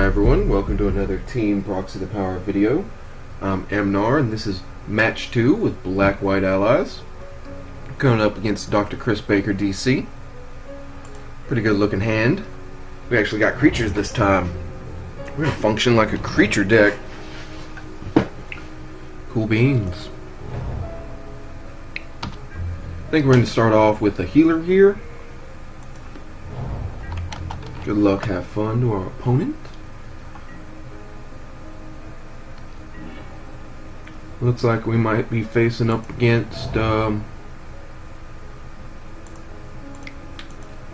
Hi everyone, welcome to another Team Proxy the Power video. I'm Amnar and this is match 2 with Black White Allies. Going up against Dr. Chris Baker DC. Pretty good looking hand. We actually got creatures this time. We're gonna function like a creature deck. Cool beans. I think we're going to start off with a healer here. Good luck, have fun to our opponent. Looks like we might be facing up against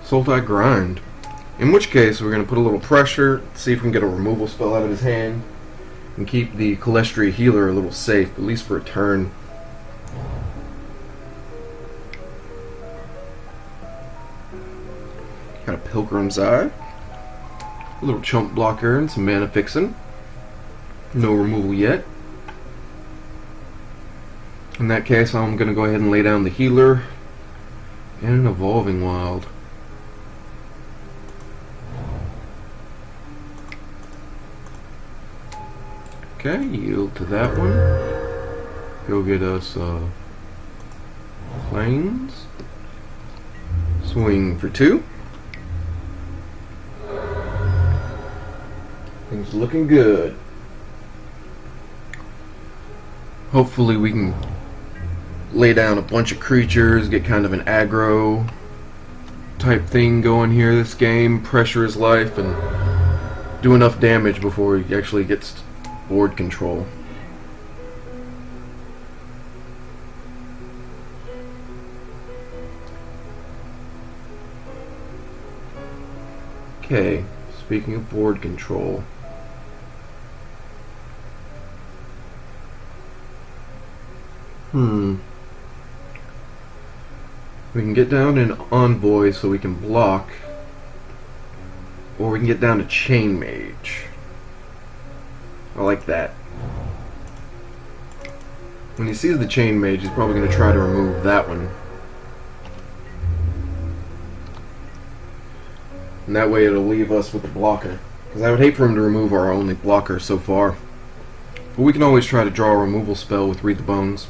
Sultai Grind. In which case, we're going to put a little pressure, see if we can get a removal spell out of his hand, and keep the Calestria healer a little safe, at least for a turn. Got a Pilgrim's Eye, a little chump blocker, and some mana fixin'. No removal yet. In that case, I'm going to go ahead and lay down the healer and an Evolving Wild. Okay, yield to that one. Go get us Plains. Swing for 2. Things looking good. Hopefully we can lay down a bunch of creatures, get kind of an aggro type thing going here this game, pressure his life, and do enough damage before he actually gets board control. Okay, speaking of board control, we can get down an Envoy so we can block, or we can get down to Chain Mage. I like that. When he sees the Chain Mage, he's probably going to try to remove that one. And that way it'll leave us with the blocker. Because I would hate for him to remove our only blocker so far. But we can always try to draw a removal spell with Read the Bones.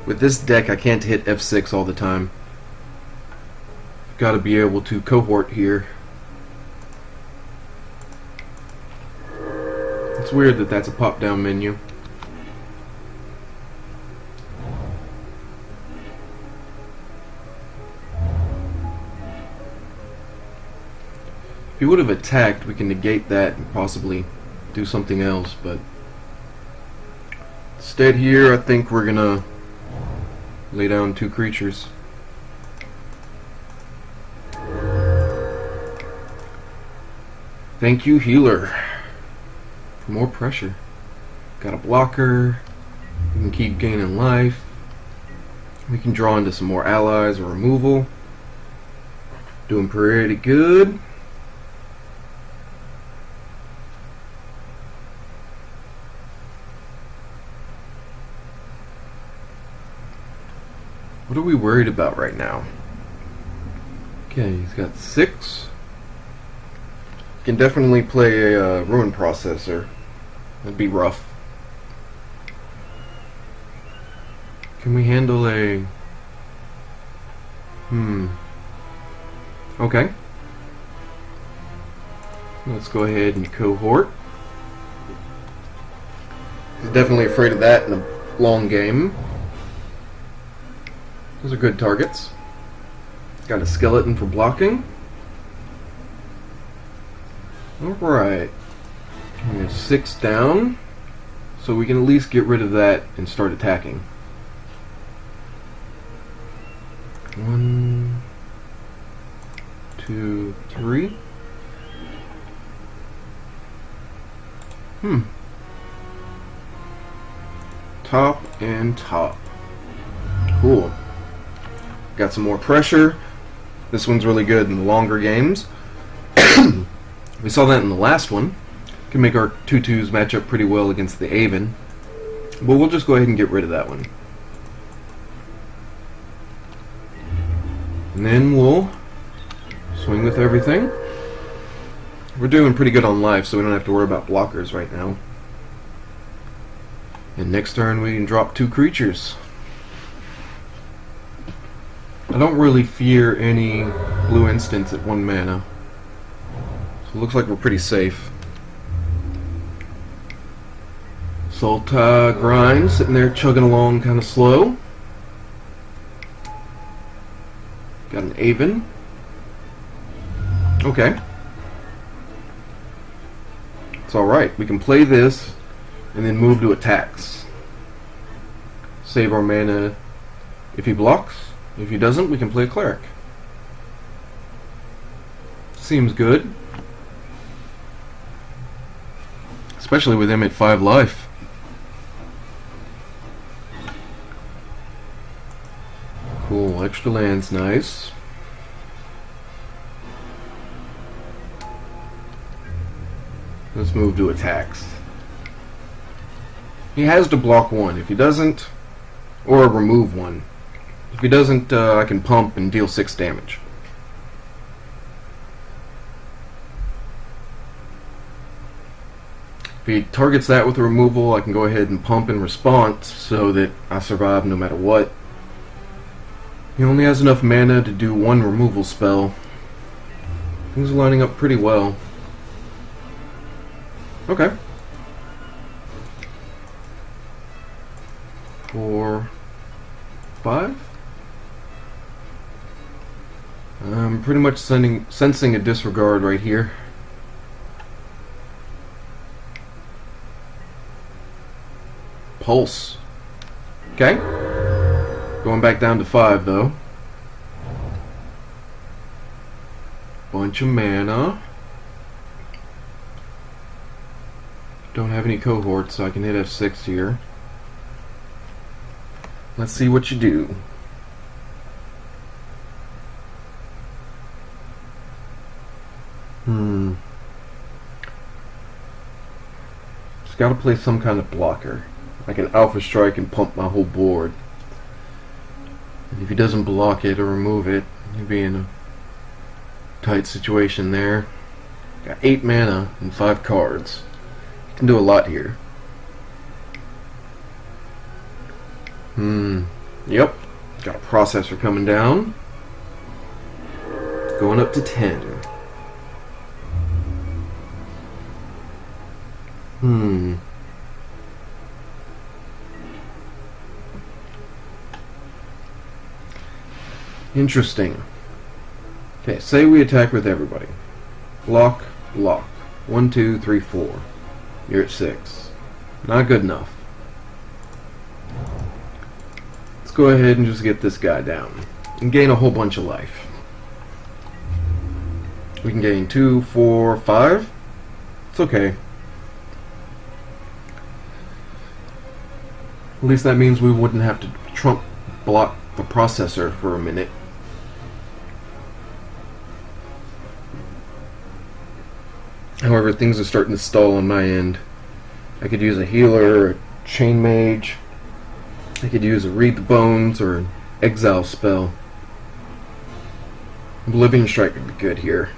With this deck, I can't hit F6 all the time. Got to be able to cohort here. It's weird that that's a pop-down menu. If he would have attacked, we can negate that and possibly do something else, but instead here, I think we're gonna lay down 2 creatures. Thank you, healer. More pressure. Got a blocker. We can keep gaining life. We can draw into some more allies or removal. Doing pretty good. What are we worried about right now? Okay, he's got 6. Can definitely play a Ruin Processor. That'd be rough. Can we handle a... Okay. Let's go ahead and cohort. He's definitely afraid of that in a long game. Those are good targets. Got a skeleton for blocking. Alright. We have 6 down, so we can at least get rid of that and start attacking. 1, 2, 3. Top and top. Cool. Got some more pressure. This one's really good in the longer games. We saw that in the last one. Can make our 2/2s match up pretty well against the Aven. But we'll just go ahead and get rid of that one. And then we'll swing with everything. We're doing pretty good on life, so we don't have to worry about blockers right now. And next turn we can drop 2 creatures. I don't really fear any blue instants at 1 mana. So it looks like we're pretty safe. Sultai Grind sitting there chugging along kind of slow. Got an Aven. Okay. It's alright. We can play this and then move to attacks. Save our mana if he blocks. If he doesn't, we can play a Cleric. Seems good. Especially with him at 5 life. Cool, extra land's nice. Let's move to attacks. He has to block 1. If he doesn't, or remove 1. If he doesn't, I can pump and deal 6 damage. If he targets that with a removal, I can go ahead and pump in response so that I survive no matter what. He only has enough mana to do 1 removal spell. Things are lining up pretty well. Okay. 4, 5. I'm pretty much sensing a disregard right here. Pulse. Okay. Going back down to 5 though. Bunch of mana. Don't have any cohorts, so I can hit F6 here. Let's see what you do. Just gotta play some kind of blocker. Like an Alpha Strike and pump my whole board. And if he doesn't block it or remove it, he'd be in a tight situation there. Got 8 mana and 5 cards. Can do a lot here. Yep. Got a processor coming down. Going up to 10. Interesting. Okay, say we attack with everybody. Block, block. 1, 2, 3, 4. You're at 6. Not good enough. Let's go ahead and just get this guy down. And gain a whole bunch of life. We can gain 2, 4, 5. It's okay. At least that means we wouldn't have to trump block the processor for a minute. However, things are starting to stall on my end. I could use a healer, a chain mage. I could use a read the bones or an exile spell. Oblivion Strike would be good here.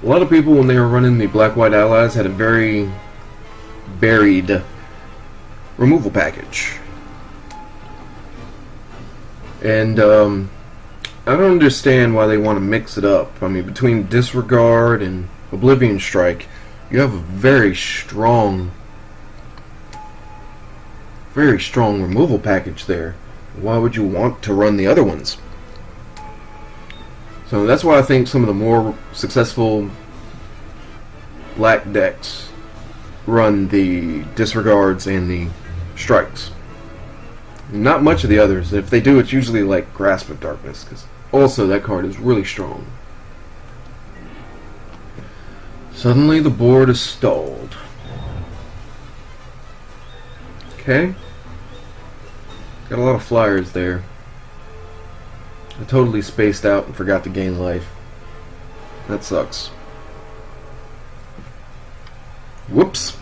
A lot of people, when they were running the black-white allies, had a very buried removal package. And I don't understand why they want to mix it up. I mean, between Disregard and Oblivion Strike, you have a very strong removal package there. Why would you want to run the other ones? So that's why I think some of the more successful black decks run the Disregards and the Strikes. Not much of the others. If they do, it's usually like Grasp of Darkness, because also that card is really strong. Suddenly the board is stalled. Okay. Got a lot of flyers there. I totally spaced out and forgot to gain life. That sucks. Whoops.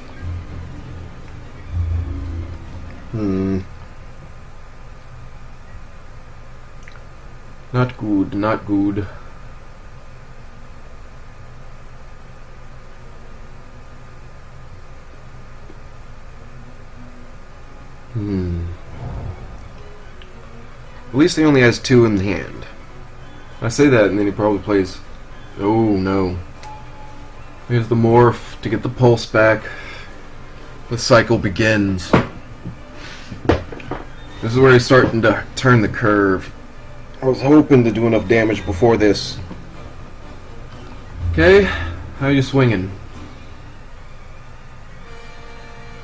Not good, not good. At least he only has 2 in hand. I say that and then he probably plays... Oh no. Here's the morph to get the pulse back. The cycle begins. This is where he's starting to turn the curve. I was hoping to do enough damage before this. Okay, how you swinging?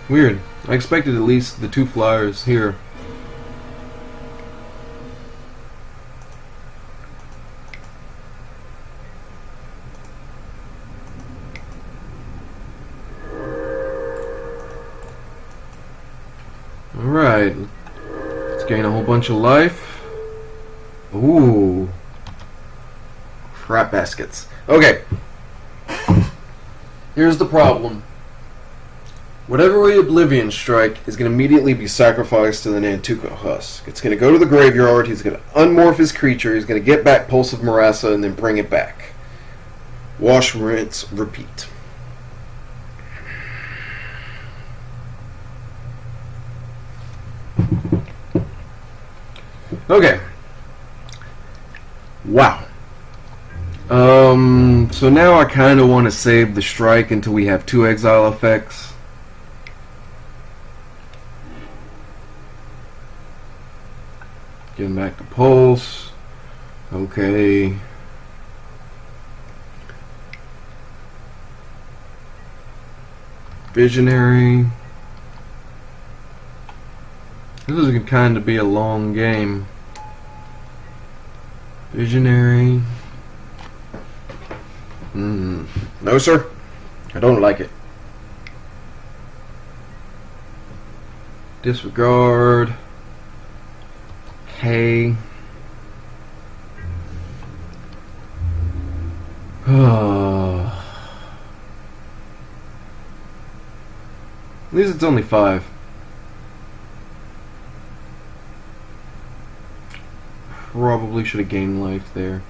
Weird. I expected at least the 2 flyers here. Alright. Let's gain a whole bunch of life. Ooh. Crap baskets. Okay. Here's the problem. Whatever we Oblivion Strike is going to immediately be sacrificed to the Nantuko Husk. It's going to go to the graveyard, he's going to unmorph his creature, he's going to get back Pulse of Marassa, and then bring it back. Wash, rinse, repeat. Okay. Wow. So now I kind of want to save the strike until we have 2 exile effects. Getting back to Pulse. Okay. Visionary. This is going to kind of be a long game. Visionary. No, sir. I don't like it. Disregard. Okay. At least it's only 5. Probably should have gained life there.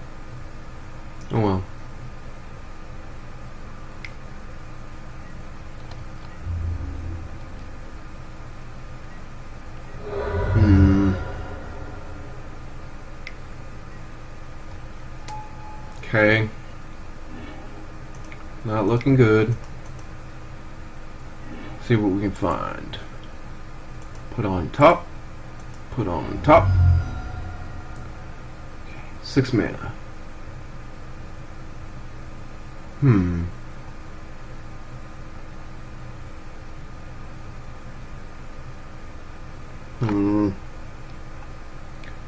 Oh well. Okay. Not looking good. See what we can find. Put on top. Put on top. 6 mana.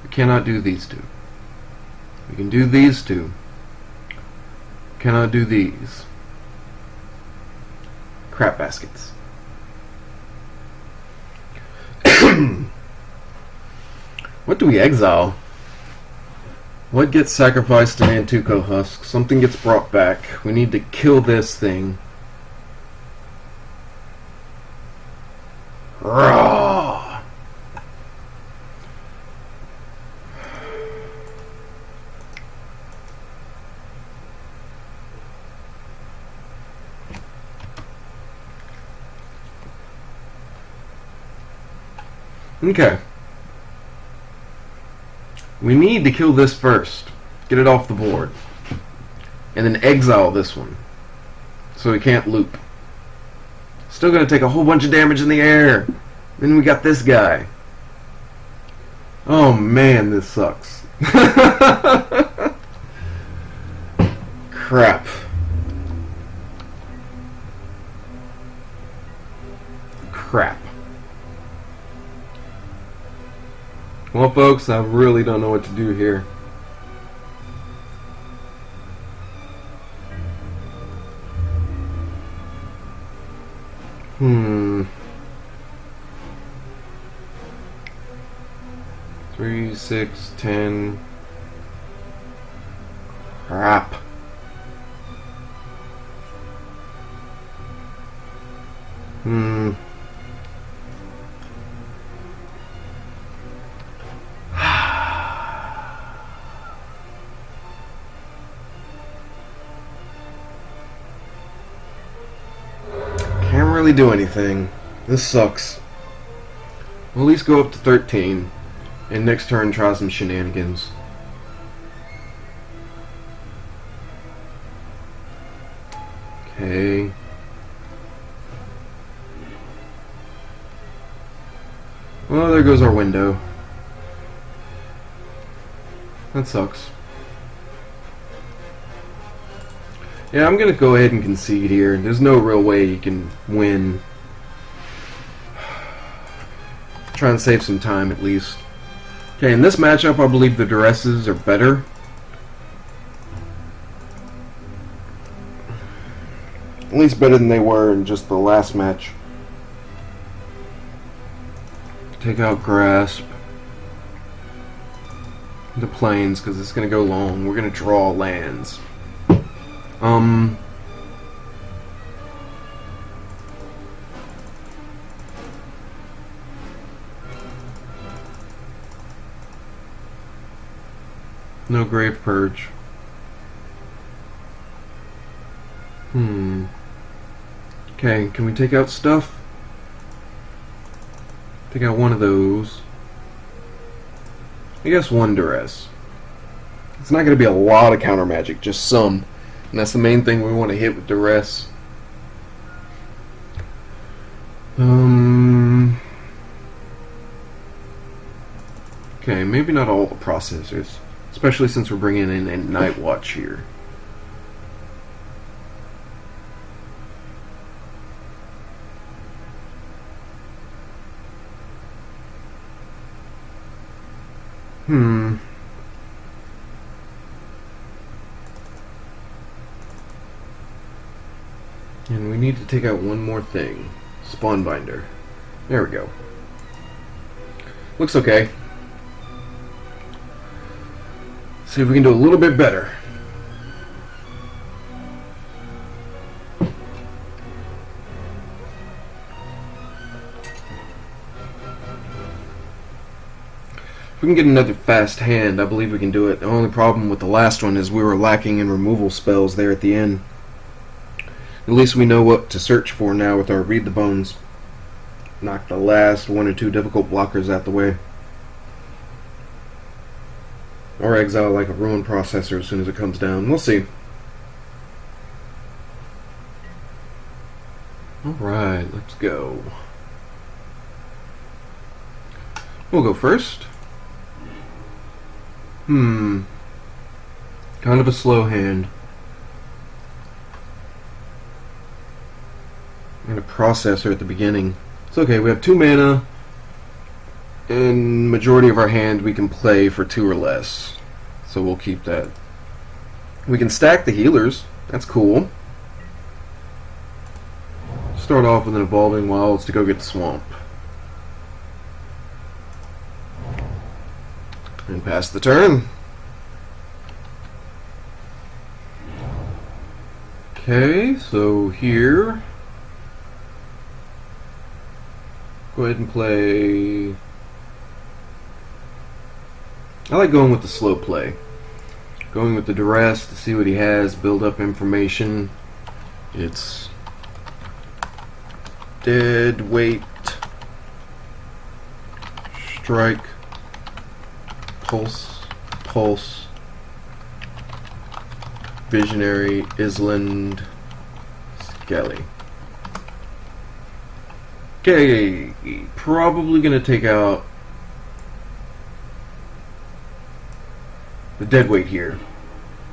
We cannot do these 2. We can do these 2. Cannot do these. Crap baskets. What do we exile? What gets sacrificed to Nantuko Husk? Something gets brought back. We need to kill this thing. Raw. Okay. We need to kill this first. Get it off the board. And then exile this one. So we can't loop. Still gonna take a whole bunch of damage in the air. Then we got this guy. Oh man, this sucks. Crap. Crap. Well, folks, I really don't know what to do here. Three, 6, 10. Crap. really do anything. This sucks. We'll at least go up to 13. And next turn try some shenanigans. Okay. Well, there goes our window. That sucks. Yeah, I'm gonna go ahead and concede here. There's no real way you can win. Try and save some time at least. Okay, in this matchup I believe the duresses are better. At least better than they were in just the last match. Take out Grasp. The Plains, because it's going to go long. We're going to draw lands. No Grave Purge. Okay, can we take out stuff? Take out one of those. I guess one duress. It's not going to be a lot of counter magic, just some. And that's the main thing we want to hit with duress. Okay, maybe not all the processors. Especially since we're bringing in a Night Watch here. And we need to take out one more thing. Spawnbinder. There we go. Looks okay. See if we can do a little bit better. If we can get another fast hand, I believe we can do it. The only problem with the last one is we were lacking in removal spells there at the end. At least we know what to search for now with our Read the Bones. Knock the last one or two difficult blockers out the way. Or exile like a Ruin Processor as soon as it comes down. We'll see. Alright, let's go. We'll go first. Kind of a slow hand. And a processor at the beginning. It's okay, we have 2 mana. And majority of our hand we can play for 2 or less. So we'll keep that. We can stack the healers. That's cool. Start off with an Evolving Wilds to go get the Swamp. And pass the turn. Okay, so here, go ahead and play. I like going with the slow play. Going with the duress to see what he has, build up information. It's dead weight, strike, pulse, visionary, Island, Skelly. Okay, probably gonna take out the deadweight here.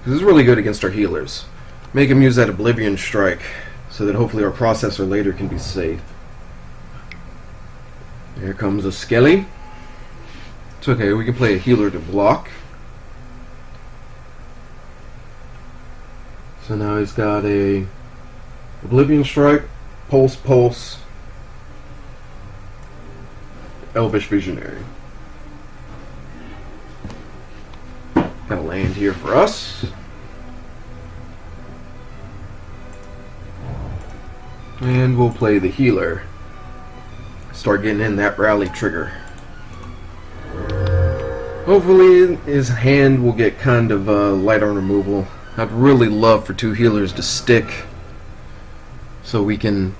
This is really good against our healers. Make him use that Oblivion Strike so that hopefully our processor later can be safe. Here comes a Skelly. It's okay, we can play a healer to block. So now he's got a Oblivion Strike, Pulse, Elvish Visionary. Got a land here for us. And we'll play the healer. Start getting in that rally trigger. Hopefully his hand will get kind of light on removal. I'd really love for 2 healers to stick so we can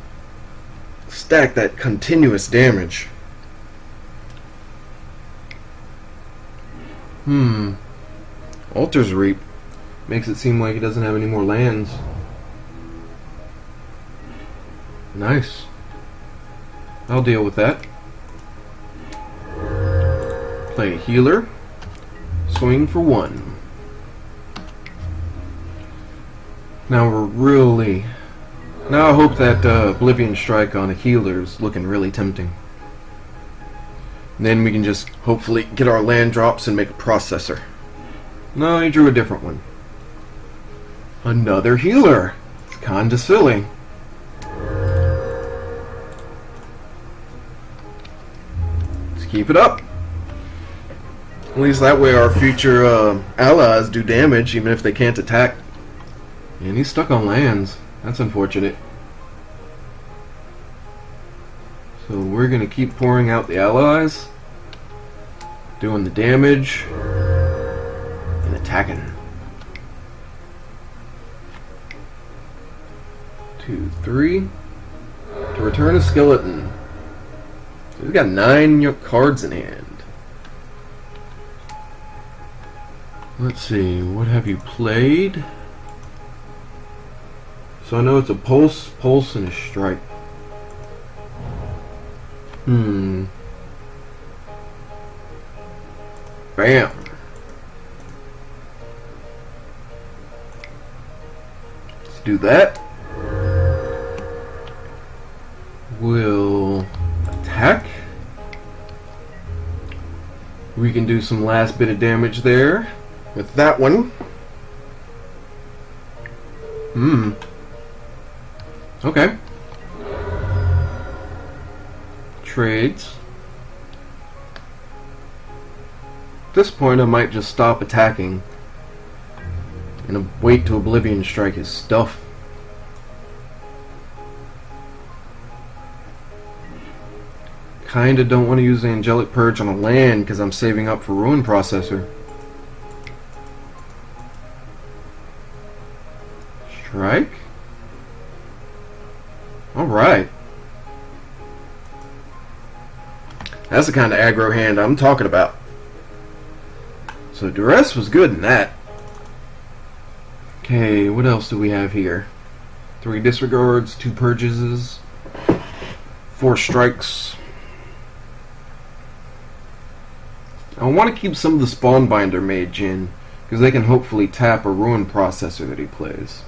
stack that continuous damage. Altar's Reap makes it seem like he doesn't have any more lands. Nice. I'll deal with that. Play a healer. Swing for 1. Now we're really... Now I hope that Oblivion Strike on a healer is looking really tempting. And then we can just hopefully get our land drops and make a processor. No, he drew a different one. Another healer. It's kinda silly. Let's keep it up. At least that way our future allies do damage even if they can't attack. And he's stuck on lands. That's unfortunate. So we're going to keep pouring out the allies, doing the damage, and attacking. 2, 3. To return a skeleton. So we've got 9 cards in hand. Let's see, what have you played? So I know it's a pulse, and a strike. Bam. Let's do that. We'll attack. We can do some last bit of damage there with that one. Okay. Trades. At this point I might just stop attacking and wait to Oblivion Strike his stuff. Kinda don't want to use the Angelic Purge on a land because I'm saving up for Ruin Processor. Strike? Alright. That's the kind of aggro hand I'm talking about. So Duress was good in that. Okay, what else do we have here? 3 disregards, 2 purchases, 4 strikes. I want to keep some of the Spawnbinder Mage in, because they can hopefully tap a Ruin Processor that he plays.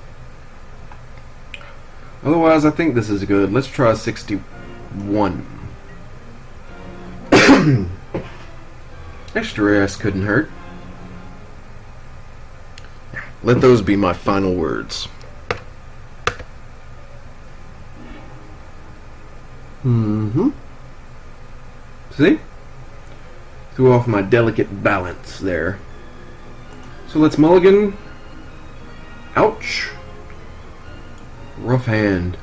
Otherwise, I think this is good. Let's try 61. Extra ass couldn't hurt. Let those be my final words. See? Threw off my delicate balance there. So let's mulligan. Ouch. Rough hand.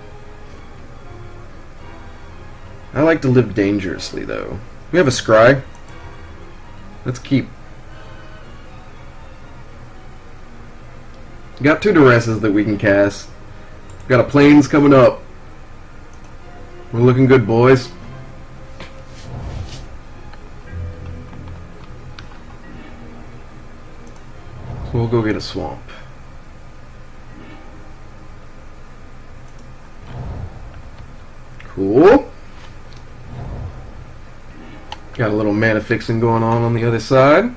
I like to live dangerously, though. We have a scry. Let's keep. Got 2 Duresses that we can cast. Got a Plains coming up. We're looking good, boys. So we'll go get a swamp. Cool. Got a little mana fixing going on the other side.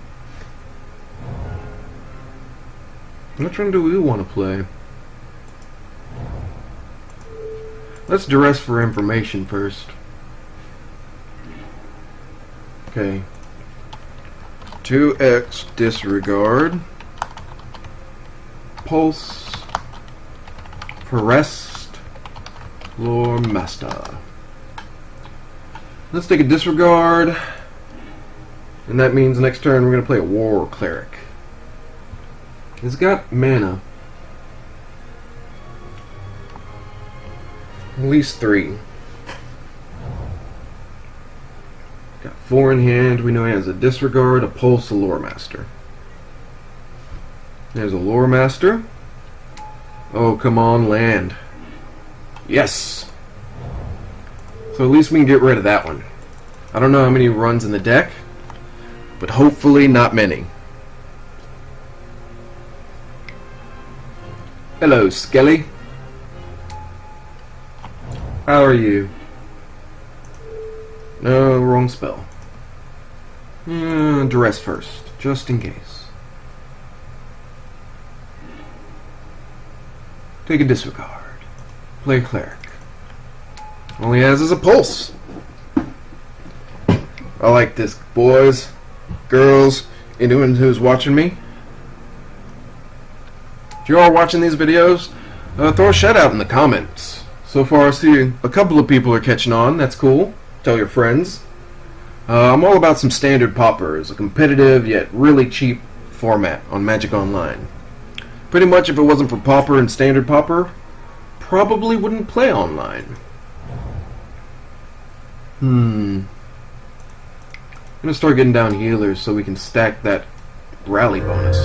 Which one do we want to play? Let's duress for information first. Okay. 2x disregard. Pulse. Forest. Lore Master. Let's take a disregard. And that means next turn we're going to play a War Cleric. It's got mana. At least 3. Got 4 in hand. We know he has a disregard, a pulse, a Lore Master. There's a Lore Master. Oh, come on, land. Yes! So at least we can get rid of that one. I don't know how many runs in the deck, but hopefully not many. Hello, Skelly. How are you? No, wrong spell. Duress first, just in case. Take a disregard. Play a cleric. All he has is a pulse. I like this, boys, girls, anyone who's watching me. If you're all watching these videos, throw a shout out in the comments. So far I see a couple of people are catching on. That's cool. Tell your friends. I'm all about some Standard Pauper, a competitive yet really cheap format on Magic Online. Pretty much if it wasn't for Pauper and Standard Pauper, probably wouldn't play online. I'm gonna start getting down healers so we can stack that rally bonus.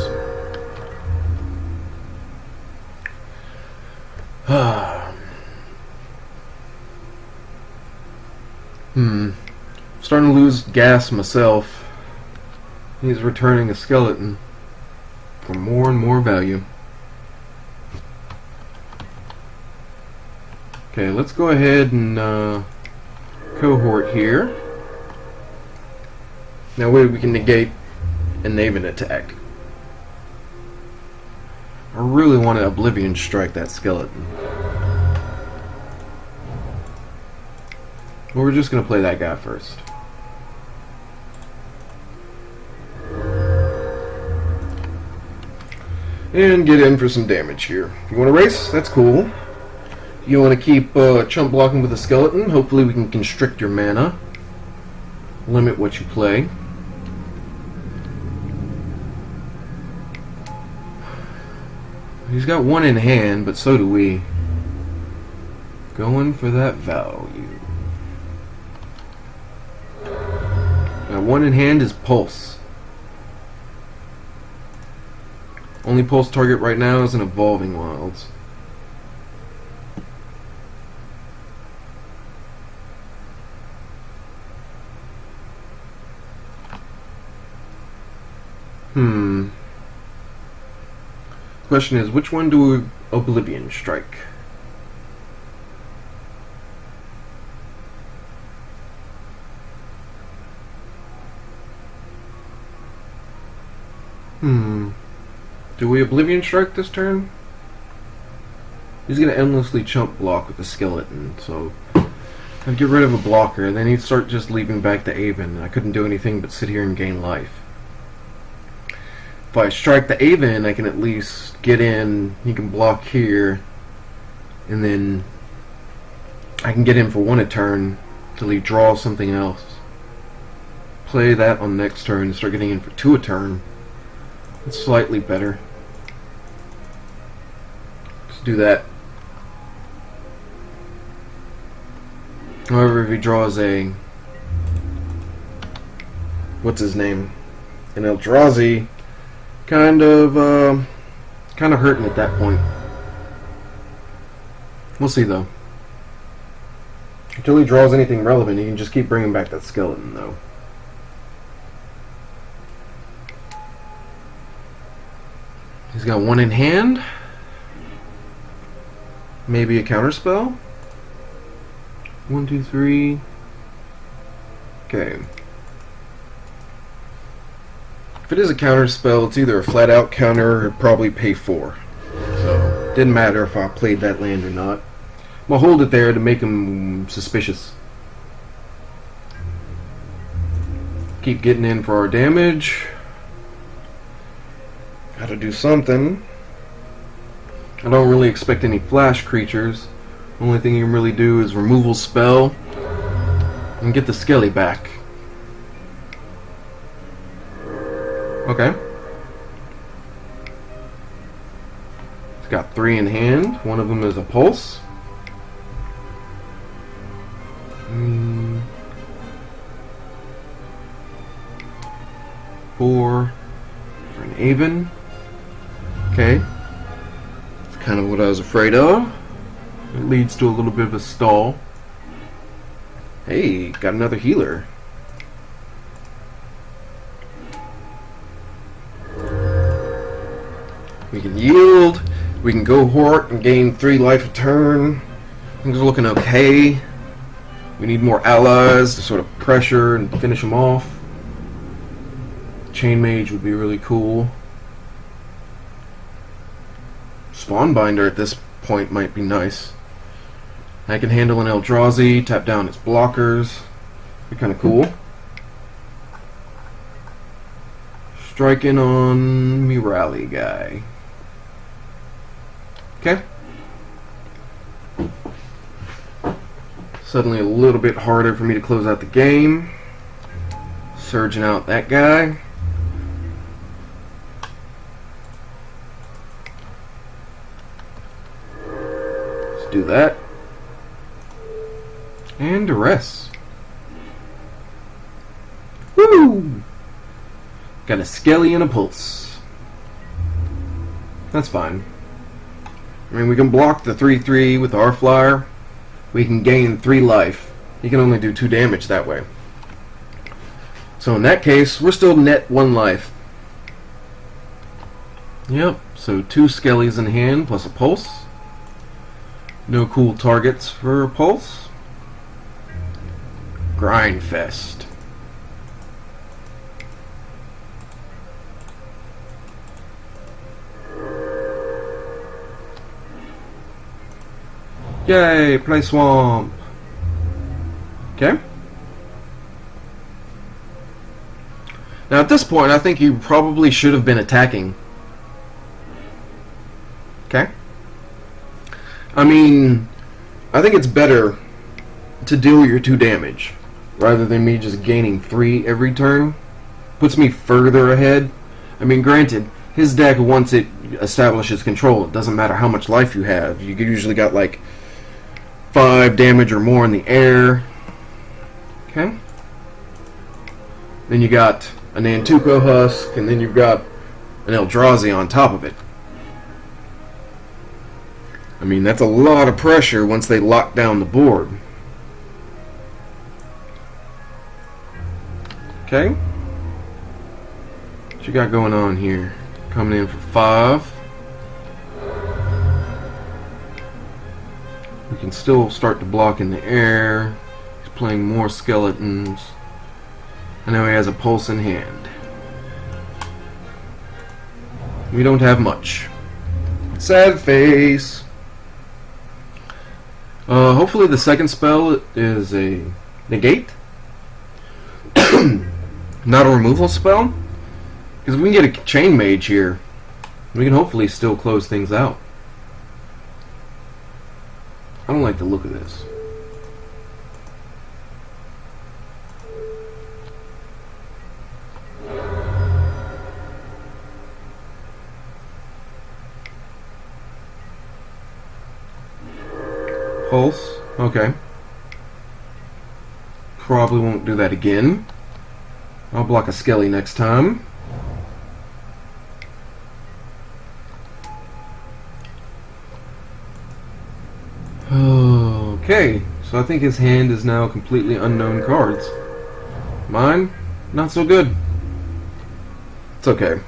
Starting to lose gas myself. He's returning a skeleton for more and more value. Okay, let's go ahead and cohort here. Now we can negate a Naven attack. I really want to Oblivion Strike that skeleton. But we're just going to play that guy first. And get in for some damage here. You want to race? That's cool. You want to keep chump blocking with a skeleton? Hopefully we can constrict your mana. Limit what you play. He's got one in hand, but so do we. Going for that value. Now one in hand is Pulse. Only Pulse target right now is an Evolving Wilds. Question is, which one do we Oblivion Strike? Do we Oblivion Strike this turn? He's gonna endlessly chump block with the skeleton, so I'd get rid of a blocker, and then he'd start just leaving back the Aven. I couldn't do anything but sit here and gain life. If I strike the Aven, I can at least get in, he can block here, and then I can get in for one a turn till he draws something else. Play that on next turn and start getting in for two a turn. It's slightly better. Let's do that. However, if he draws a... what's his name? An Eldrazi, kind of hurting at that point. We'll see though. Until he draws anything relevant, he can just keep bringing back that skeleton though. He's got one in hand. Maybe a counterspell. 1, 2, 3. Okay. If it is a counterspell, it's either a flat out counter or probably pay 4. So, didn't matter if I played that land or not. I'm gonna hold it there to make him suspicious. Keep getting in for our damage. Gotta do something. I don't really expect any flash creatures. Only thing you can really do is removal spell and get the Skelly back. Okay. It's got 3 in hand. One of them is a Pulse. 4 for an Aven. Okay. That's kind of what I was afraid of. It leads to a little bit of a stall. Hey, got another healer. We can yield. We can go Hort and gain 3 life a turn. Things are looking okay. We need more allies to sort of pressure and finish them off. Chain Mage would be really cool. Spawnbinder at this point might be nice. I can handle an Eldrazi, tap down its blockers. Be kind of cool. Striking on me rally guy. Okay. Suddenly a little bit harder for me to close out the game. Surging out that guy. Let's do that. And Duress. Woo! Got a Skelly and a Pulse. That's fine. I mean, we can block the 3/3 with our flyer. We can gain 3 life. He can only do 2 damage that way. So in that case, we're still net 1 life. Yep, so 2 Skellies in hand plus a Pulse. No cool targets for a Pulse. Grindfest. Yay, play Swamp. Okay. Now at this point, I think you probably should have been attacking. Okay. I mean, I think it's better to deal your 2 damage rather than me just gaining 3 every turn. Puts me further ahead. I mean, granted, his deck, once it establishes control, it doesn't matter how much life you have. You usually got like 5 damage or more in the air. Okay. Then you got a Nantuko Husk, and then you've got an Eldrazi on top of it. I mean, that's a lot of pressure once they lock down the board. Okay. What you got going on here? Coming in for 5. We can still start to block in the air. He's playing more skeletons. I know he has a Pulse in hand. We don't have much. Sad face. Hopefully the second spell is a negate. Not a removal spell. Because if we can get a Chain Mage here, we can hopefully still close things out. I don't like the look of this. Pulse. Okay. Probably won't do that again. I'll block a Skelly next time. Okay, so I think his hand is now completely unknown cards. Mine, not so good. It's okay.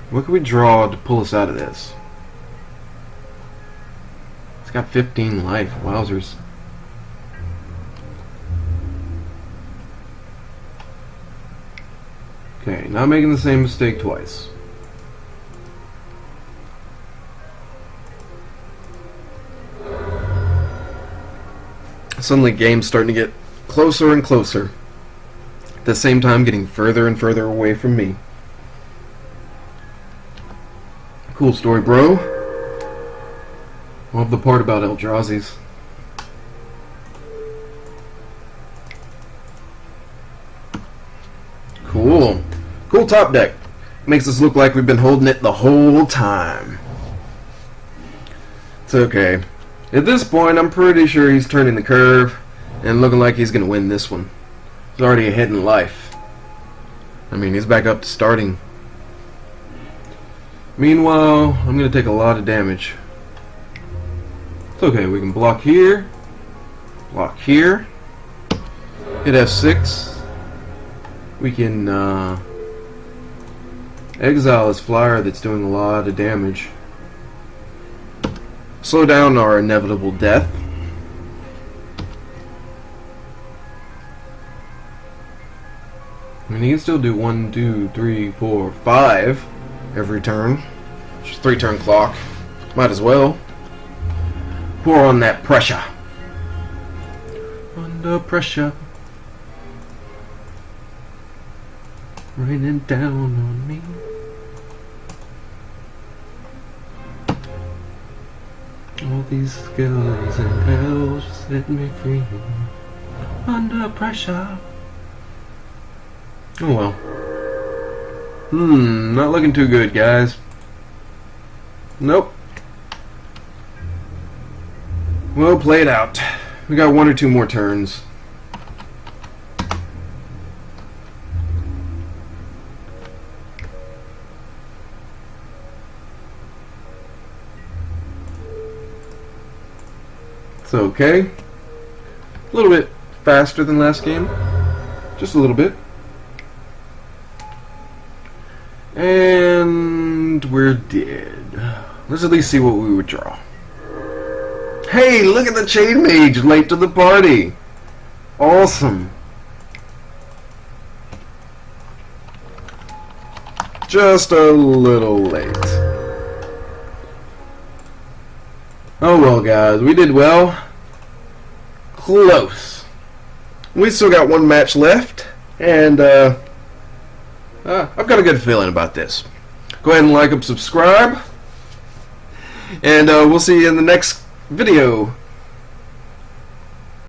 What can we draw to pull us out of this? It's got 15 life. Wowzers. Okay, not making the same mistake twice. Suddenly, game's starting to get closer and closer. At the same time, getting further and further away from me. Cool story, bro. Love the part about Eldrazi's. Cool. Cool top deck. Makes us look like we've been holding it the whole time. It's okay. At this point, I'm pretty sure he's turning the curve and looking like he's going to win this one. He's already ahead in life. I mean, he's back up to starting. Meanwhile, I'm going to take a lot of damage. It's okay, we can block here, hit F6. We can exile his flyer that's doing a lot of damage. Slow down our inevitable death. I mean, he can still do 1, 2, 3, 4, 5 every turn. Just 3-turn clock. Might as well. Pour on that pressure. Under pressure. Raining down on me. All these skills and elves set me free. Under pressure. Oh well. Not looking too good, guys. Nope. Well, play it out. We got 1 or 2 more turns. It's okay. A little bit faster than last game. Just a little bit. And we're dead. Let's at least see what we would draw. Hey, look at the Chain Mage late to the party. Awesome. Just a little late. Oh well, guys, we did well. Close. We still got 1 match left, and I've got a good feeling about this. Go ahead and like and subscribe, and we'll see you in the next video.